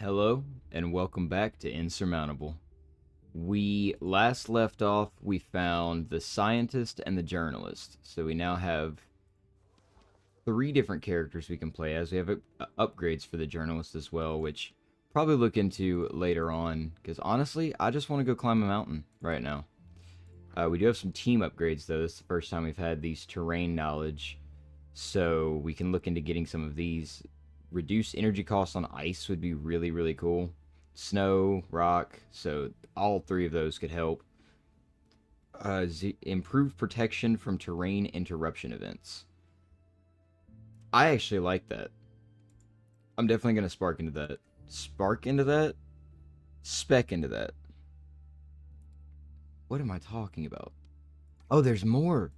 Hello, and welcome back to Insurmountable. We last left off, we found the scientist and the journalist. So we now have three different characters we can play as. We have upgrades for the journalist as well, which probably look into later on. Because honestly, I just want to go climb a mountain right now. We do have some team upgrades though. This is the first time we've had these terrain knowledge. So we can look into getting some of these. Reduce energy costs on ice would be really, really cool. Snow, rock, so all three of those could help. Improve protection from terrain interruption events. I actually like that. I'm definitely going to spark into that. Spark into that? Spec into that. What am I talking about? Oh, there's more.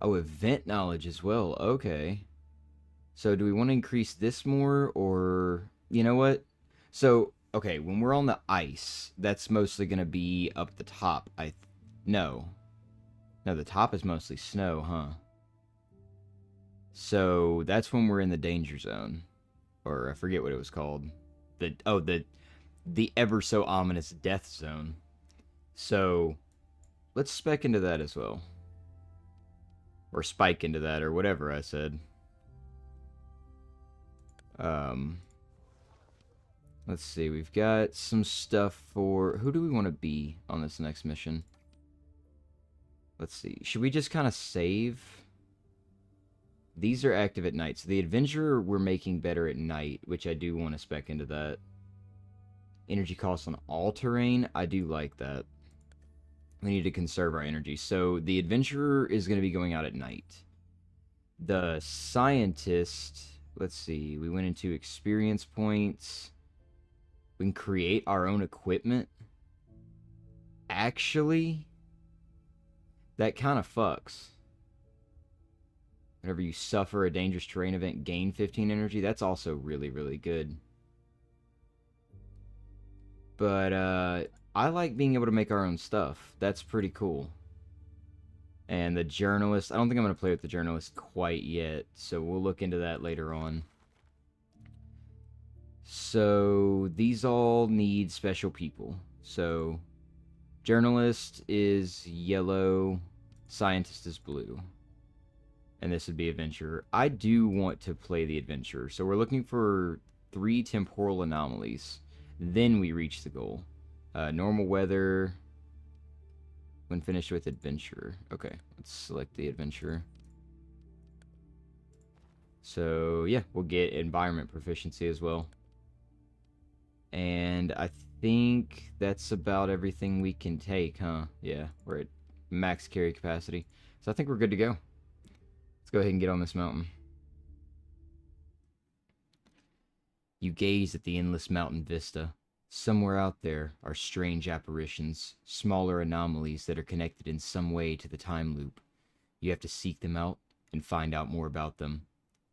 Oh, event knowledge as well. Okay. So do we want to increase this more, or you know what? So okay, when we're on the ice, that's mostly gonna be up the top. No, no, the top is mostly snow, huh? So that's when we're in the danger zone, or I forget what it was called. The ever so ominous death zone. So let's spec into that as well, or spike into that, or whatever I said. Um, Let's see, we've got some stuff for... Who do we want to be on this next mission? Let's see. Should we just kind of save? These are active at night. So the adventurer we're making better at night, which I do want to spec into that. Energy costs on all terrain. I do like that. We need to conserve our energy. So the adventurer is going to be going out at night. The scientist... Let's see. We went into experience points. We can create our own equipment. Actually, that kind of fucks. Whenever you suffer a dangerous terrain event, gain 15 energy. That's also really, really good. But I like being able to make our own stuff. That's pretty cool. And the journalist, I don't think I'm going to play with the journalist quite yet, so we'll look into that later on. So these all need special people. So journalist is yellow, scientist is blue. And this would be adventurer. I do want to play the adventurer. So we're looking for 3 temporal anomalies. Then we reach the goal. Normal weather. When finished with adventurer. Okay, let's select the adventurer. So yeah, we'll get environment proficiency as well. And I think that's about everything we can take, huh? Yeah, we're at max carry capacity. So I think we're good to go. Let's go ahead and get on this mountain. You gaze at the endless mountain vista. Somewhere out there are strange apparitions, smaller anomalies that are connected in some way to the time loop. You have to seek them out and find out more about them,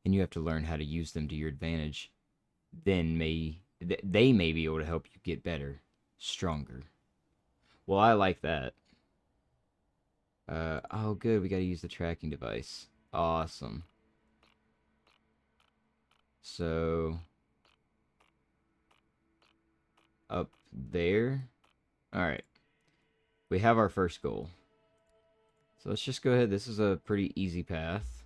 and you have to learn how to use them to your advantage. Then they may be able to help you get better, stronger. Well, I like that. Oh good, we gotta use the tracking device. Awesome. So, up there. Alright. We have our first goal. So let's just go ahead. This is a pretty easy path.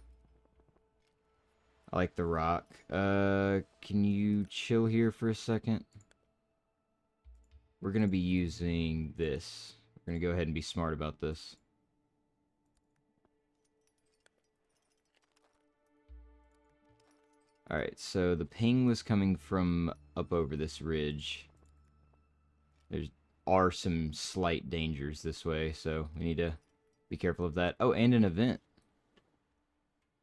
I like the rock. Can you chill here for a second? We're going to be using this. We're going to go ahead and be smart about this. Alright, so the ping was coming from up over this ridge. There are some slight dangers this way, so we need to be careful of that. Oh, and an event.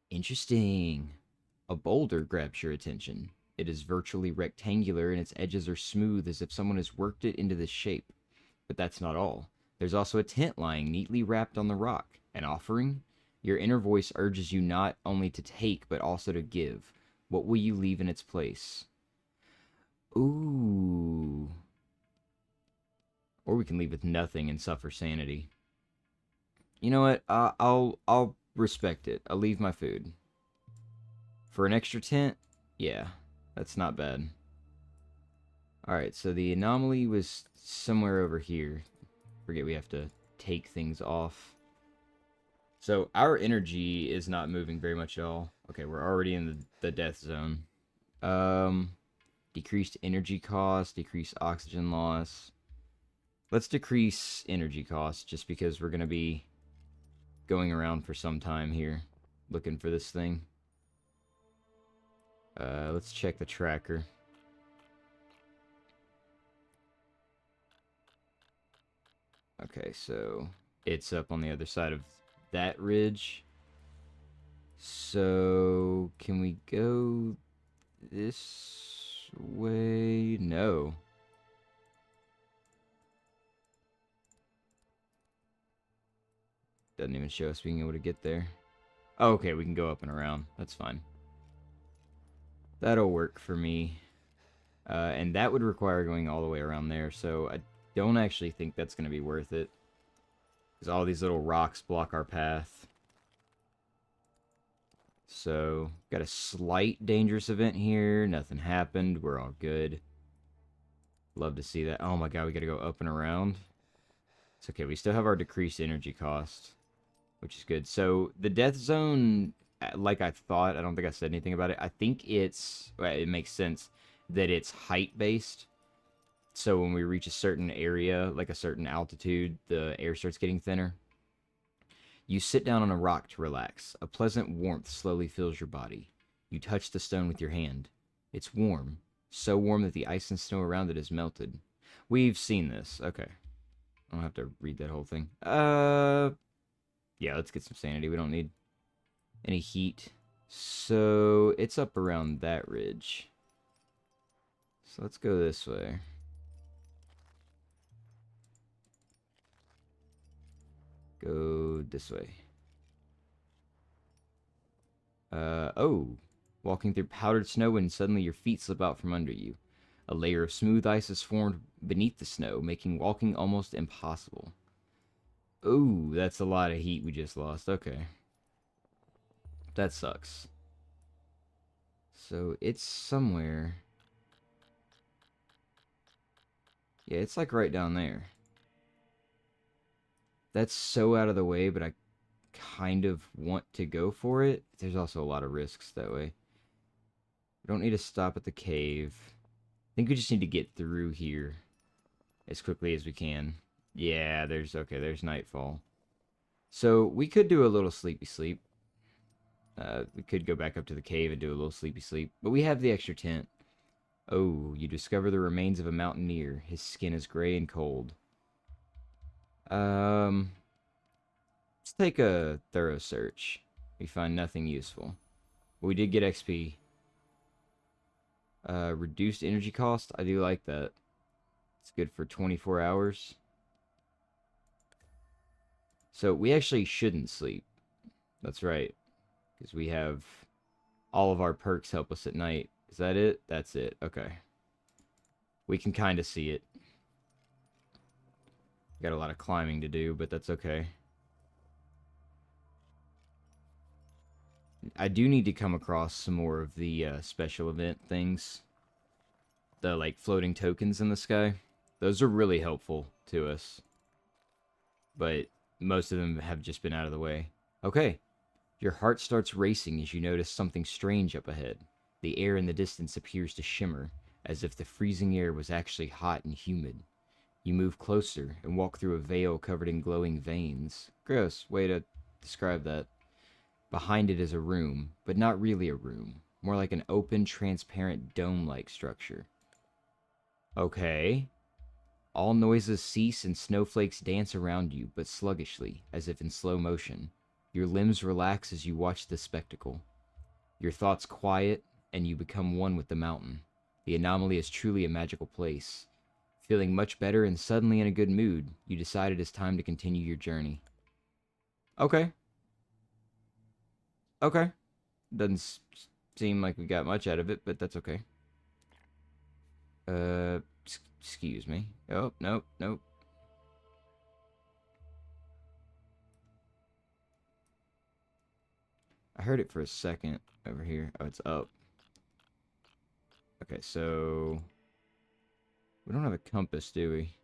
Interesting. A boulder grabs your attention. It is virtually rectangular and its edges are smooth as if someone has worked it into this shape. But that's not all. There's also a tent lying neatly wrapped on the rock. An offering? Your inner voice urges you not only to take, but also to give. What will you leave in its place? Ooh. Or we can leave with nothing and suffer sanity. You know what? I'll respect it. I'll leave my food. For an extra tent? Yeah, that's not bad. Alright, so the anomaly was somewhere over here. Forget we have to take things off. So our energy is not moving very much at all. Okay, we're already in the death zone. Decreased energy cost, decreased oxygen loss. Let's decrease energy cost just because we're going to be going around for some time here looking for this thing. Let's check the tracker. Okay, so it's up on the other side of that ridge. So can we go this way? No. Doesn't even show us being able to get there. Oh, okay, we can go up and around. That's fine. That'll work for me. And that would require going all the way around there, so I don't actually think that's going to be worth it. Because all these little rocks block our path. So, got a slight dangerous event here. Nothing happened. We're all good. Love to see that. Oh my god, we gotta go up and around. It's okay, we still have our decreased energy cost, which is good. So, the death zone, like I thought, I don't think I said anything about it. I think well, it makes sense that it's height-based. So when we reach a certain area, like a certain altitude, the air starts getting thinner. You sit down on a rock to relax. A pleasant warmth slowly fills your body. You touch the stone with your hand. It's warm, so warm that the ice and snow around it is melted. We've seen this. Okay. I don't have to read that whole thing. Yeah, let's get some sanity. We don't need any heat. So it's up around that ridge. So let's go this way. Go this way. Oh. Walking through powdered snow and suddenly your feet slip out from under you. A layer of smooth ice is formed beneath the snow, making walking almost impossible. Ooh, that's a lot of heat we just lost. Okay. That sucks. So, it's somewhere. Yeah, it's like right down there. That's so out of the way, but I kind of want to go for it. There's also a lot of risks that way. We don't need to stop at the cave. I think we just need to get through here as quickly as we can. Yeah, there's nightfall. So we could do a little sleepy sleep. We could go back up to the cave and do a little sleepy sleep. But we have the extra tent. Oh, you discover the remains of a mountaineer. His skin is gray and cold. Let's take a thorough search. We find nothing useful. But we did get XP. Reduced energy cost. I do like that. It's good for 24 hours. So we actually shouldn't sleep. That's right. Because we have all of our perks help us at night. Is that it? That's it. Okay. We can kind of see it. Got a lot of climbing to do, but that's okay. I do need to come across some more of the special event things. The, like, floating tokens in the sky. Those are really helpful to us. But most of them have just been out of the way. Okay. Your heart starts racing as you notice something strange up ahead. The air in the distance appears to shimmer, as if the freezing air was actually hot and humid. You move closer and walk through a veil covered in glowing veins. Gross way to describe that. Behind it is a room, but not really a room. More like an open, transparent, dome-like structure. Okay. All noises cease and snowflakes dance around you, but sluggishly, as if in slow motion. Your limbs relax as you watch the spectacle. Your thoughts quiet, and you become one with the mountain. The anomaly is truly a magical place. Feeling much better and suddenly in a good mood, you decide it is time to continue your journey. Okay. Okay. Doesn't seem like we got much out of it, but that's okay. Excuse me. Oh, nope, nope. I heard it for a second over here. Oh, it's up. Okay, so We don't have a compass, do we?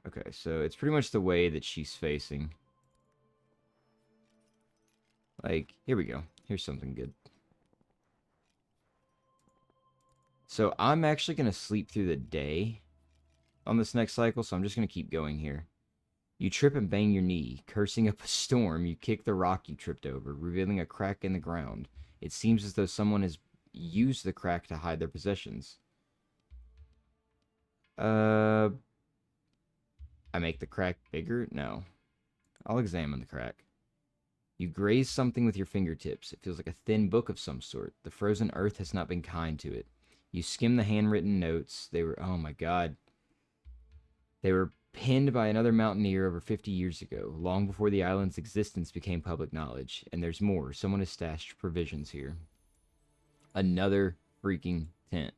Okay, so it's pretty much the way that she's facing. Like, here we go. Here's something good. So I'm actually going to sleep through the day on this next cycle, so I'm just going to keep going here. You trip and bang your knee. Cursing up a storm, you kick the rock you tripped over, revealing a crack in the ground. It seems as though someone has used the crack to hide their possessions. I make the crack bigger? No. I'll examine the crack. You graze something with your fingertips. It feels like a thin book of some sort. The frozen earth has not been kind to it. You skim the handwritten notes. They were, oh my god. They were penned by another mountaineer over 50 years ago, long before the island's existence became public knowledge. And there's more. Someone has stashed provisions here. Another freaking tent.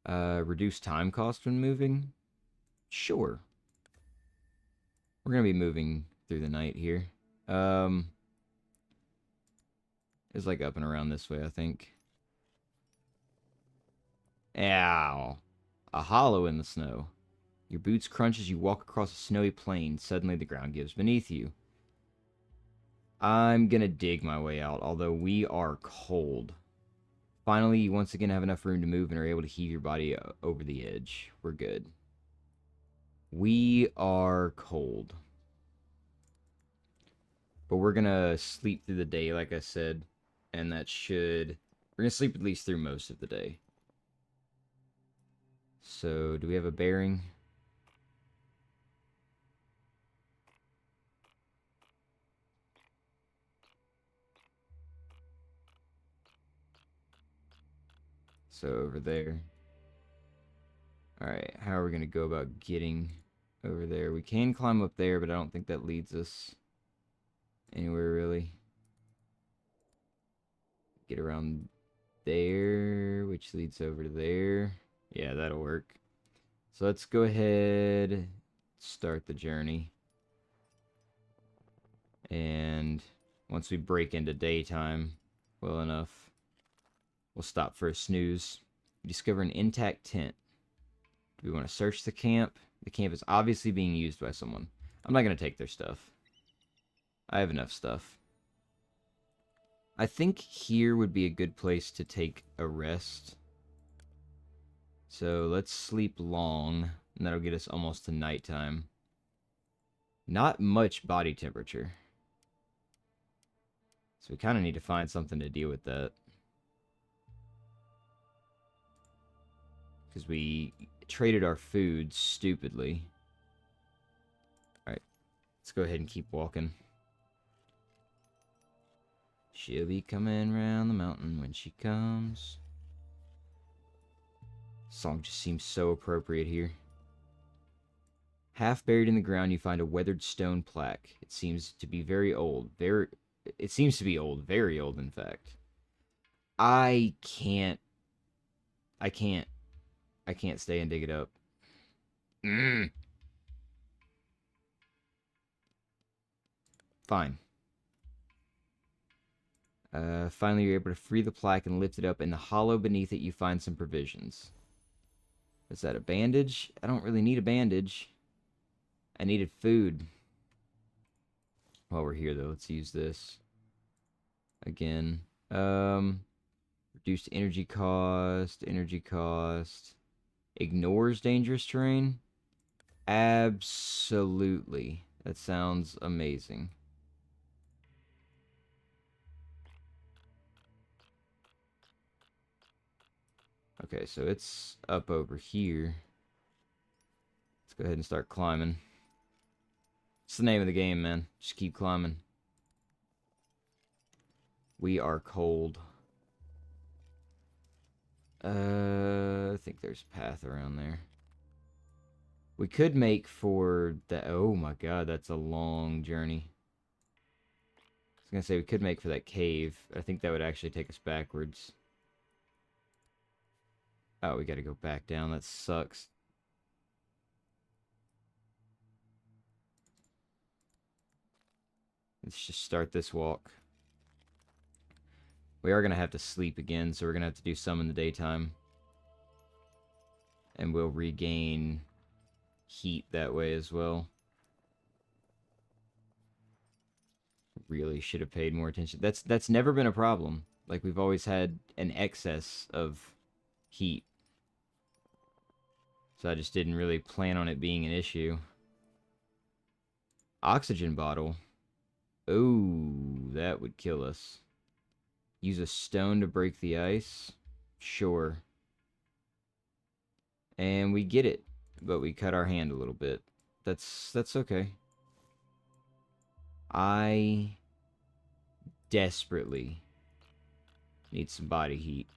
Reduce time cost when moving? Sure. We're going to be moving through the night here. It's like up and around this way, I think. Ow. A hollow in the snow. Your boots crunch as you walk across a snowy plain. Suddenly the ground gives beneath you. I'm gonna dig my way out, although we are cold. Finally, you once again have enough room to move and are able to heave your body over the edge. We're good. We are cold. But we're gonna sleep through the day, like I said. And that should... We're gonna sleep at least through most of the day. So, do we have a bearing? So, over there. Alright, how are we going to go about getting over there? We can climb up there, but I don't think that leads us anywhere, really. Get around there, which leads over to there. Yeah, that'll work. So let's go ahead, start the journey. And once we break into daytime well enough, we'll stop for a snooze. You discover an intact tent. Do we want to search the camp? The camp is obviously being used by someone. I'm not going to take their stuff. I have enough stuff. I think here would be a good place to take a rest. So let's sleep long, and that'll get us almost to nighttime. Not much body temperature. So we kind of need to find something to deal with that. Because we traded our food stupidly. Alright, let's go ahead and keep walking. She'll be coming round the mountain when she comes. Song just seems so appropriate here. Half buried in the ground, you find a weathered stone plaque. It seems to be very old. It seems to be old. Very old, in fact. I can't stay and dig it up. Fine. Finally, you're able to free the plaque and lift it up. In the hollow beneath it, you find some provisions. Is that a bandage? I don't really need a bandage. I needed food. While we're here, though, let's use this. Again. Reduced energy cost. Energy cost. Ignores dangerous terrain? Absolutely. That sounds amazing. Okay, so it's up over here. Let's go ahead and start climbing. It's the name of the game, man. Just keep climbing. We are cold. I think there's a path around there. We could make for the... Oh my god, that's a long journey. I was gonna say we could make for that cave. I think that would actually take us backwards. Oh, we gotta go back down. That sucks. Let's just start this walk. We are gonna have to sleep again, so we're gonna have to do some in the daytime. And we'll regain heat that way as well. Really should have paid more attention. That's never been a problem. Like, we've always had an excess of heat. So I just didn't really plan on it being an issue. Oxygen bottle. Oh, that would kill us. Use a stone to break the ice. Sure. And we get it, but we cut our hand a little bit. That's okay. I desperately need some body heat.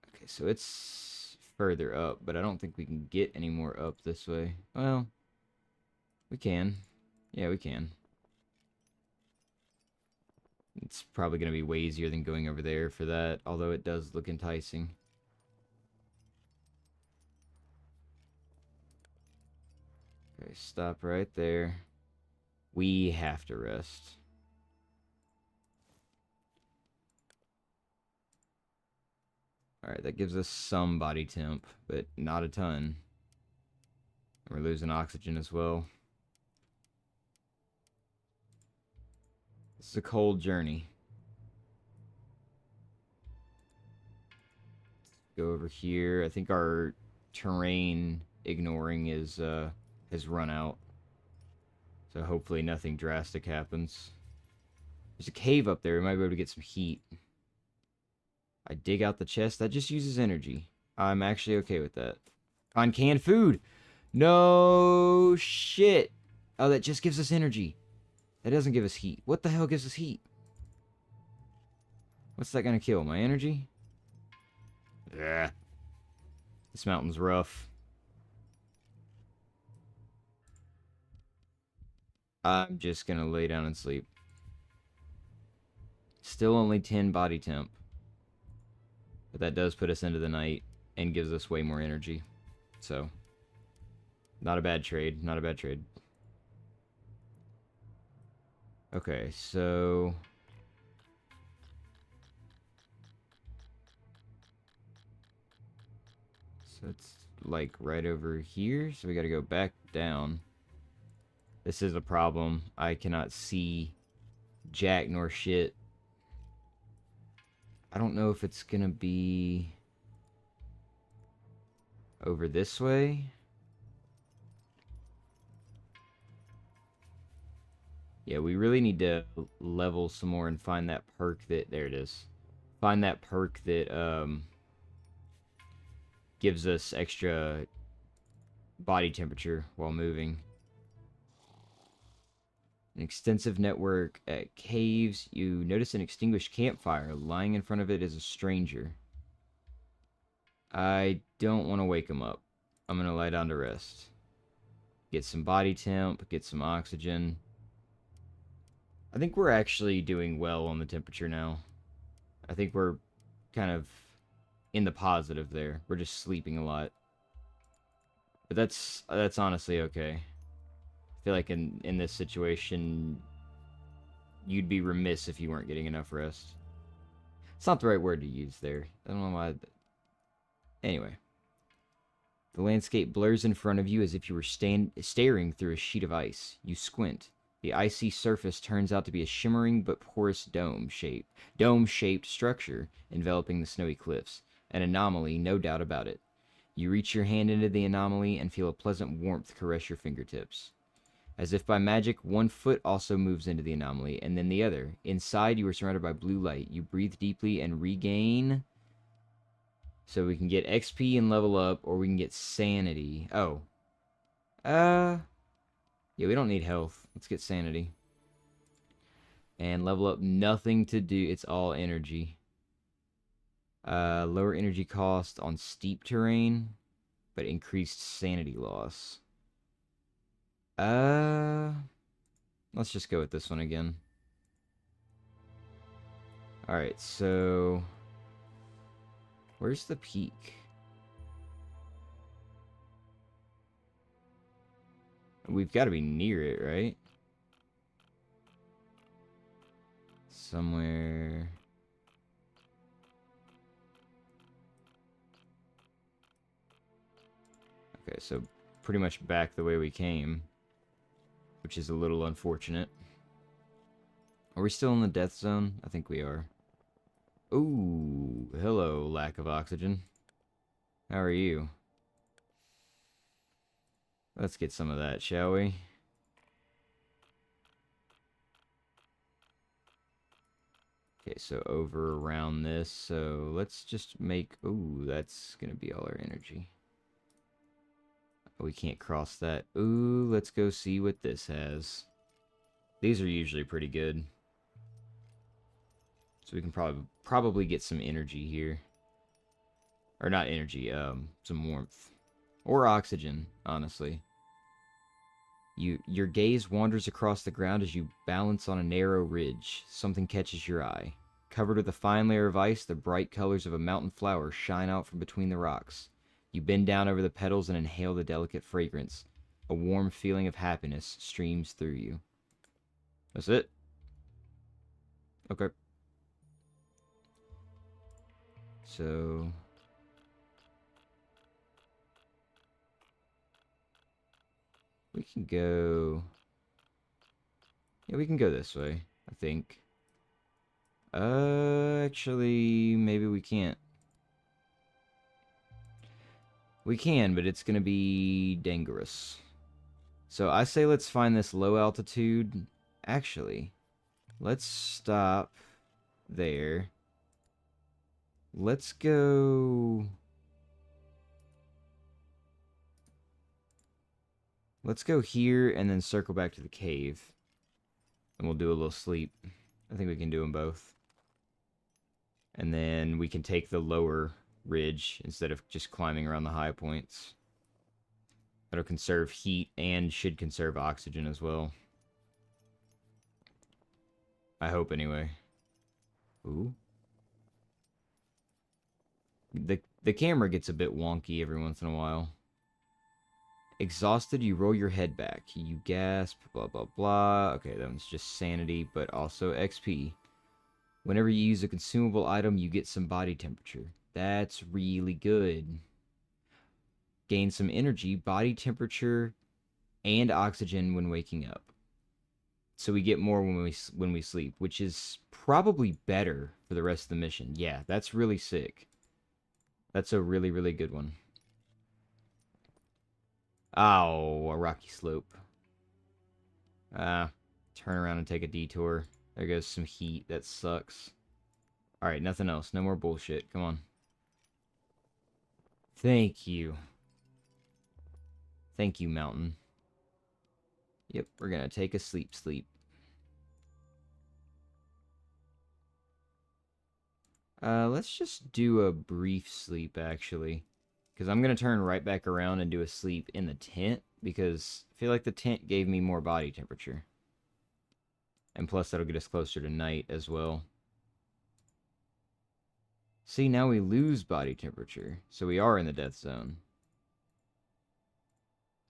Okay, so it's further up, but I don't think we can get any more up this way. Well, we can. Yeah, we can. It's probably going to be way easier than going over there for that, although it does look enticing. Okay, stop right there. We have to rest. Alright, that gives us some body temp, but not a ton. We're losing oxygen as well. It's a cold journey. Go over here. I think our terrain ignoring is has run out. So hopefully nothing drastic happens. There's a cave up there. We might be able to get some heat. I dig out the chest. That just uses energy. I'm actually okay with that. On canned food. No shit. Oh, that just gives us energy. That doesn't give us heat. What the hell gives us heat? What's that gonna kill? My energy? Yeah. This mountain's rough. I'm just gonna lay down and sleep. Still only 10 body temp. But that does put us into the night and gives us way more energy. So, not a bad trade. Not a bad trade. Okay, so... So it's like right over here. So we gotta go back down. This is a problem. I cannot see jack nor shit. I don't know if it's gonna be over this way. Yeah, we really need to level some more and find that perk that... There it is. Find that perk that gives us extra body temperature while moving. An extensive network at caves. You notice an extinguished campfire. Lying in front of it is a stranger. I don't want to wake him up. I'm going to lie down to rest. Get some body temp. Get some oxygen. I think we're actually doing well on the temperature now. I think we're kind of in the positive there. We're just sleeping a lot. But that's honestly okay. I feel like in this situation, you'd be remiss if you weren't getting enough rest. It's not the right word to use there. I don't know why. Anyway. The landscape blurs in front of you as if you were staring through a sheet of ice. You squint. The icy surface turns out to be a shimmering but porous dome-shaped structure enveloping the snowy cliffs. An anomaly, no doubt about it. You reach your hand into the anomaly and feel a pleasant warmth caress your fingertips. As if by magic, one foot also moves into the anomaly, and then the other. Inside, you are surrounded by blue light. You breathe deeply and regain... So we can get XP and level up, or we can get sanity. Oh. Yeah, we don't need health. Let's get sanity. And level up, nothing to do. It's all energy. Lower energy cost on steep terrain, but increased sanity loss. Let's just go with this one again. Alright, so... Where's the peak? We've got to be near it, right? Somewhere... so pretty much back the way we came, which is a little unfortunate. Are we still in the death zone? I think we are. Ooh, hello, lack of oxygen. How are you? Let's get some of that, shall we? Okay, so over around this, so let's just make... Ooh, that's gonna be all our energy. We can't cross that. Ooh, let's go see what this has. These are usually pretty good. So we can probably get some energy here. Or not energy, some warmth. Or oxygen, honestly. Your gaze wanders across the ground as you balance on a narrow ridge. Something catches your eye. Covered with a fine layer of ice, the bright colors of a mountain flower shine out from between the rocks. You bend down over the petals and inhale the delicate fragrance. A warm feeling of happiness streams through you. That's it? Okay. So... we can go... yeah, we can go this way, I think. Actually, maybe we can't. We can, but it's gonna be dangerous. So I say let's find this low altitude. Actually, let's stop there. Let's go... let's go here and then circle back to the cave. And we'll do a little sleep. I think we can do them both. And then we can take the lower ridge instead of just climbing around the high points. That'll conserve heat and should conserve oxygen as well. I hope anyway. Ooh. The camera gets a bit wonky every once in a while. Exhausted, you roll your head back. You gasp, blah, blah, blah. Okay, that one's just sanity, but also XP. Whenever you use a consumable item, you get some body temperature. That's really good. Gain some energy, body temperature, and oxygen when waking up. So we get more when we sleep, which is probably better for the rest of the mission. Yeah, that's really sick. That's a really, really good one. Oh, a rocky slope. Turn around and take a detour. There goes some heat. That sucks. Alright, nothing else. No more bullshit. Come on. Thank you. Thank you, mountain. Yep, we're gonna take a sleep. Let's just do a brief sleep, actually. Because I'm going to turn right back around and do a sleep in the tent. Because I feel like the tent gave me more body temperature. And plus, that'll get us closer to night as well. See, now we lose body temperature. So we are in the death zone.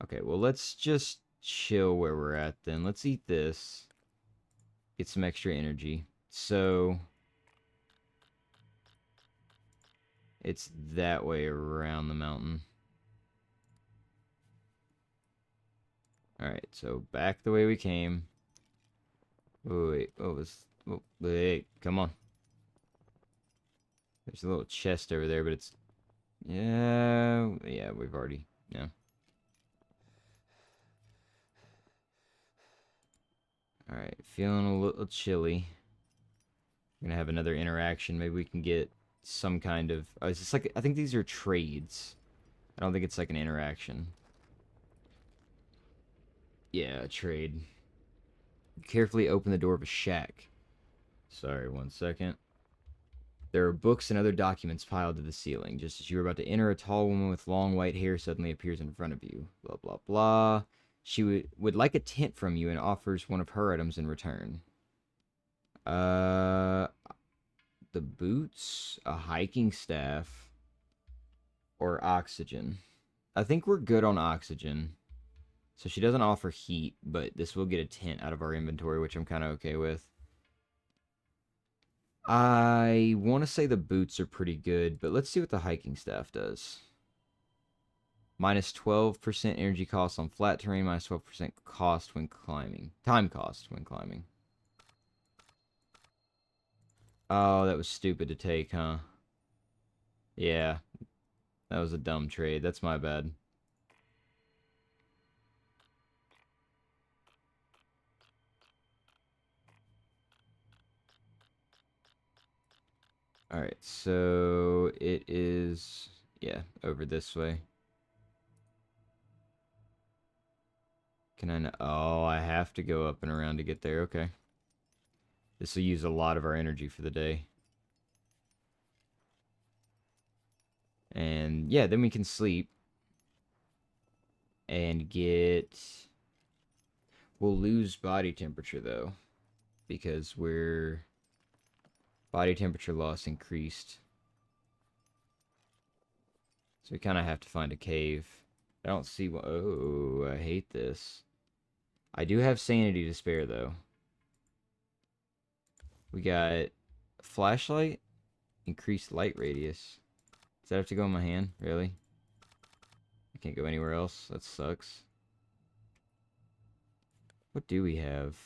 Okay, well, let's just chill where we're at then. Let's eat this. Get some extra energy. So... it's that way around the mountain. Alright, so back the way we came. Oh, wait, wait, come on. There's a little chest over there, but it's... yeah, we've already... yeah. Alright, feeling a little chilly. We're gonna have another interaction. Maybe we can get some kind of... oh, is this like... I think these are trades. I don't think it's like an interaction. Yeah, a trade. Carefully open the door of a shack. Sorry, 1 second. There are books and other documents piled to the ceiling. Just as you were about to enter, a tall woman with long white hair suddenly appears in front of you. Blah, blah, blah. She would like a tent from you and offers one of her items in return. The boots, a hiking staff, or oxygen. I think we're good on oxygen. So she doesn't offer heat, but this will get a tent out of our inventory, which I'm kind of okay with. I want to say the boots are pretty good, but let's see what the hiking staff does. Minus 12% energy cost on flat terrain, minus 12% cost when climbing. Time cost when climbing. Oh, that was stupid to take, huh? Yeah, that was a dumb trade. That's my bad. Alright, so it is, yeah, over this way. Can I not? Oh, I have to go up and around to get there. Okay. This will use a lot of our energy for the day. And yeah, then we can sleep and get... We'll lose body temperature though, because we're... Body temperature loss increased. So we kind of have to find a cave. I don't see what... Oh, I hate this. I do have sanity to spare though. We got flashlight, increased light radius. Does that have to go in my hand? Really? I can't go anywhere else. That sucks. What do we have?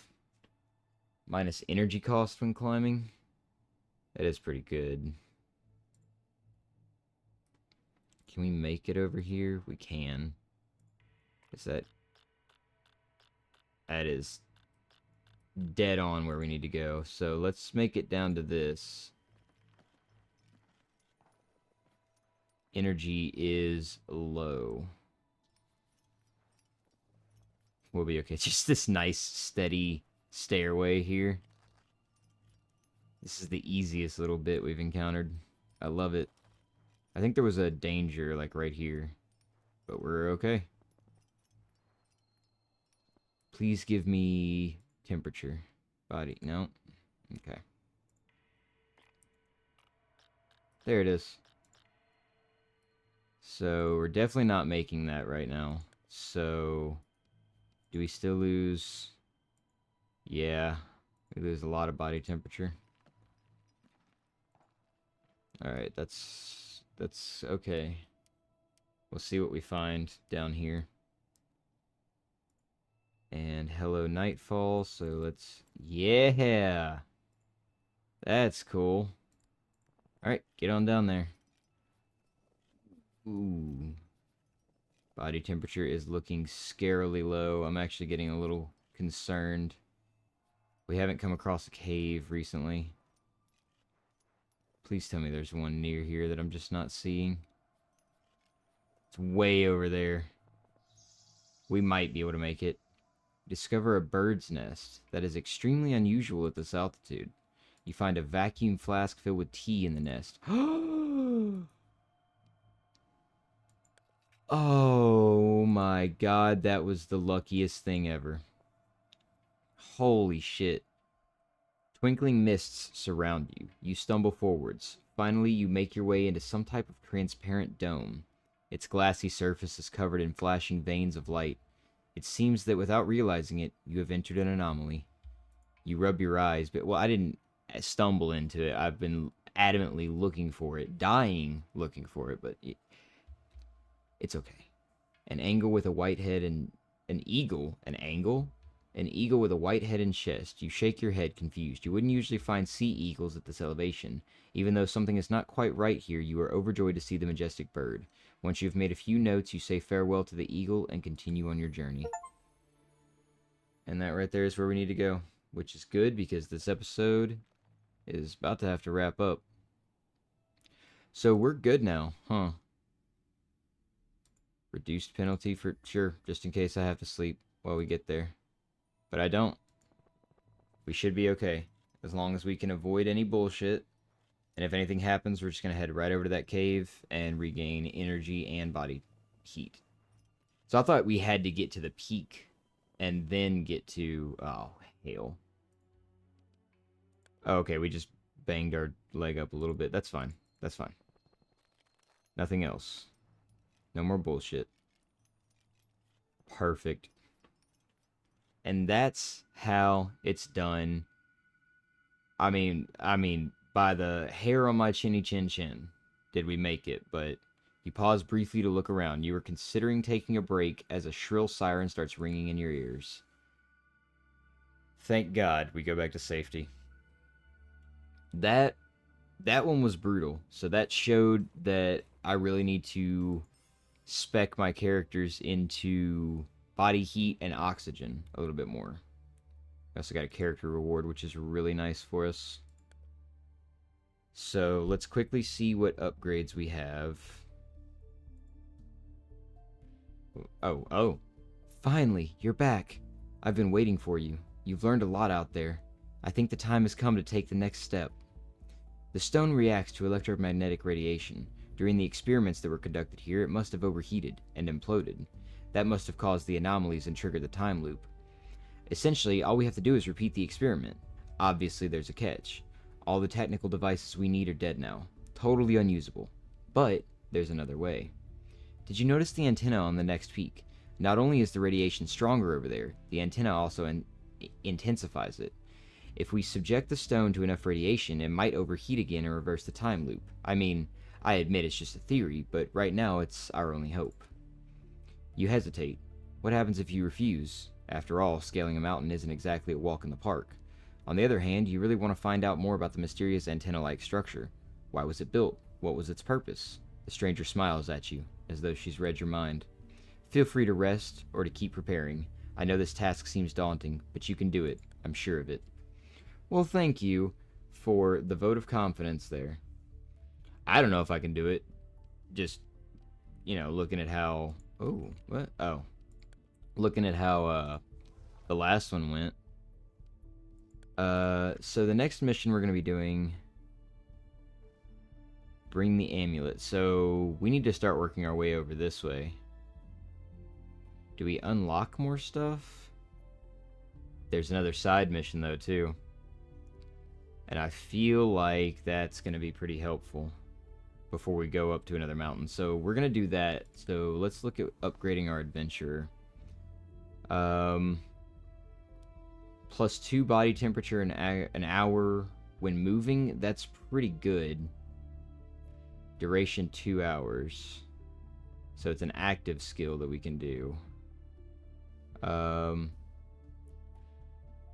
Minus energy cost when climbing. That is pretty good. Can we make it over here? We can. Is that... That is dead on where we need to go. So let's make it down to this. Energy is low. We'll be okay. It's just this nice, steady stairway here. This is the easiest little bit we've encountered. I love it. I think there was a danger, like, right here. But we're okay. Please give me temperature. Body. No. Okay. There it is. So, we're definitely not making that right now. So, do we still lose? Yeah. We lose a lot of body temperature. Alright, that's okay. We'll see what we find down here. And hello nightfall, so let's... Yeah! That's cool. Alright, get on down there. Ooh. Body temperature is looking scarily low. I'm actually getting a little concerned. We haven't come across a cave recently. Please tell me there's one near here that I'm just not seeing. It's way over there. We might be able to make it. Discover a bird's nest that is extremely unusual at this altitude. You find a vacuum flask filled with tea in the nest. Oh my god, that was the luckiest thing ever. Holy shit. Twinkling mists surround you. You stumble forwards. Finally, you make your way into some type of transparent dome. Its glassy surface is covered in flashing veins of light. It seems that without realizing it, you have entered an anomaly. You rub your eyes, but, well, I didn't stumble into it. I've been adamantly looking for it, dying looking for it, but it's okay. An angle with a white head and an eagle. An angle? An eagle with a white head and chest. You shake your head, confused. You wouldn't usually find sea eagles at this elevation. Even though something is not quite right here, you are overjoyed to see the majestic bird. Once you've made a few notes, you say farewell to the eagle and continue on your journey. And that right there is where we need to go, which is good because this episode is about to have to wrap up. So we're good now, huh? Reduced penalty for sure, just in case I have to sleep while we get there. But I don't. We should be okay. As long as we can avoid any bullshit. And if anything happens, we're just going to head right over to that cave and regain energy and body heat. So I thought we had to get to the peak and then get to... Oh, hell. Oh, okay, we just banged our leg up a little bit. That's fine. That's fine. Nothing else. No more bullshit. Perfect. And that's how it's done. I mean, by the hair on my chinny chin chin did we make it, but You pause briefly to look around. You are considering taking a break as a shrill siren starts ringing in your ears. Thank God we go back to safety. That one was brutal. So that showed that I really need to spec my characters into body heat and oxygen a little bit more. I also got a character reward, which is really nice for us. So let's quickly see what upgrades we have. Oh. Finally, you're back. I've been waiting for you. You've learned a lot out there. I think the time has come to take the next step. The stone reacts to electromagnetic radiation. During the experiments that were conducted here, it must have overheated and imploded. That must have caused the anomalies and triggered the time loop. Essentially, all we have to do is repeat the experiment. Obviously, there's a catch. All the technical devices we need are dead now. Totally unusable. But there's another way. Did you notice the antenna on the next peak? Not only is the radiation stronger over there, the antenna also intensifies it. If we subject the stone to enough radiation, it might overheat again and reverse the time loop. I mean, I admit it's just a theory, but right now it's our only hope. You hesitate. What happens if you refuse? After all, scaling a mountain isn't exactly a walk in the park. On the other hand, you really want to find out more about the mysterious antenna-like structure. Why was it built? What was its purpose? The stranger smiles at you, as though she's read your mind. Feel free to rest, or to keep preparing. I know this task seems daunting, but you can do it. I'm sure of it. Well, thank you for the vote of confidence there. I don't know if I can do it. Just, looking at how... Oh, what? Oh. Looking at how, the last one went. So the next mission we're going to be doing... Bring the amulet. So we need to start working our way over this way. Do we unlock more stuff? There's another side mission, though, too. And I feel like that's going to be pretty helpful before we go up to another mountain. So we're going to do that. So let's look at upgrading our adventurer. +2 body temperature an hour when moving. That's pretty good. Duration 2 hours. So it's an active skill that we can do.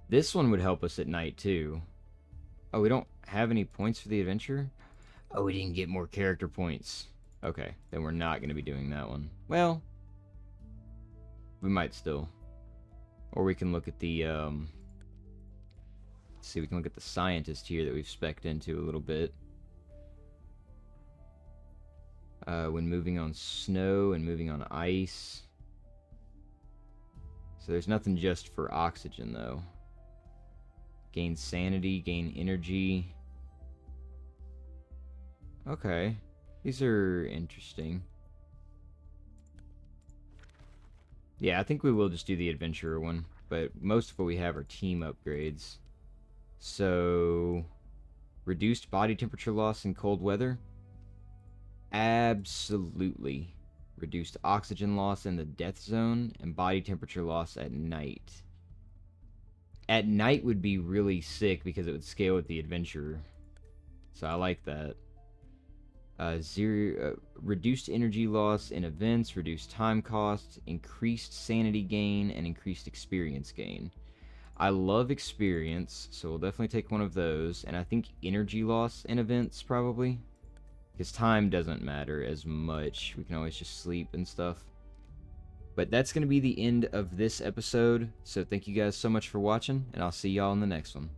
This one would help us at night too. Oh, we don't have any points for the adventure? Oh, we didn't get more character points. Okay, then we're not going to be doing that one. Well, we might still. Or we can look at the, let's see, we can look at the scientist here that we've spec'd into a little bit. When moving on snow and moving on ice. So there's nothing just for oxygen, though. Gain sanity, gain energy. Okay. These are interesting. Yeah, I think we will just do the adventurer one. But most of what we have are team upgrades. So... reduced body temperature loss in cold weather? Absolutely. Reduced oxygen loss in the death zone and body temperature loss at night. At night would be really sick because it would scale with the adventurer. So I like that. Reduced energy loss in events, reduced time cost, increased sanity gain, and increased experience gain. I love experience, so we'll definitely take one of those. And I think energy loss in events, probably. Because time doesn't matter as much. We can always just sleep and stuff. But that's going to be the end of this episode. So thank you guys so much for watching, and I'll see y'all in the next one.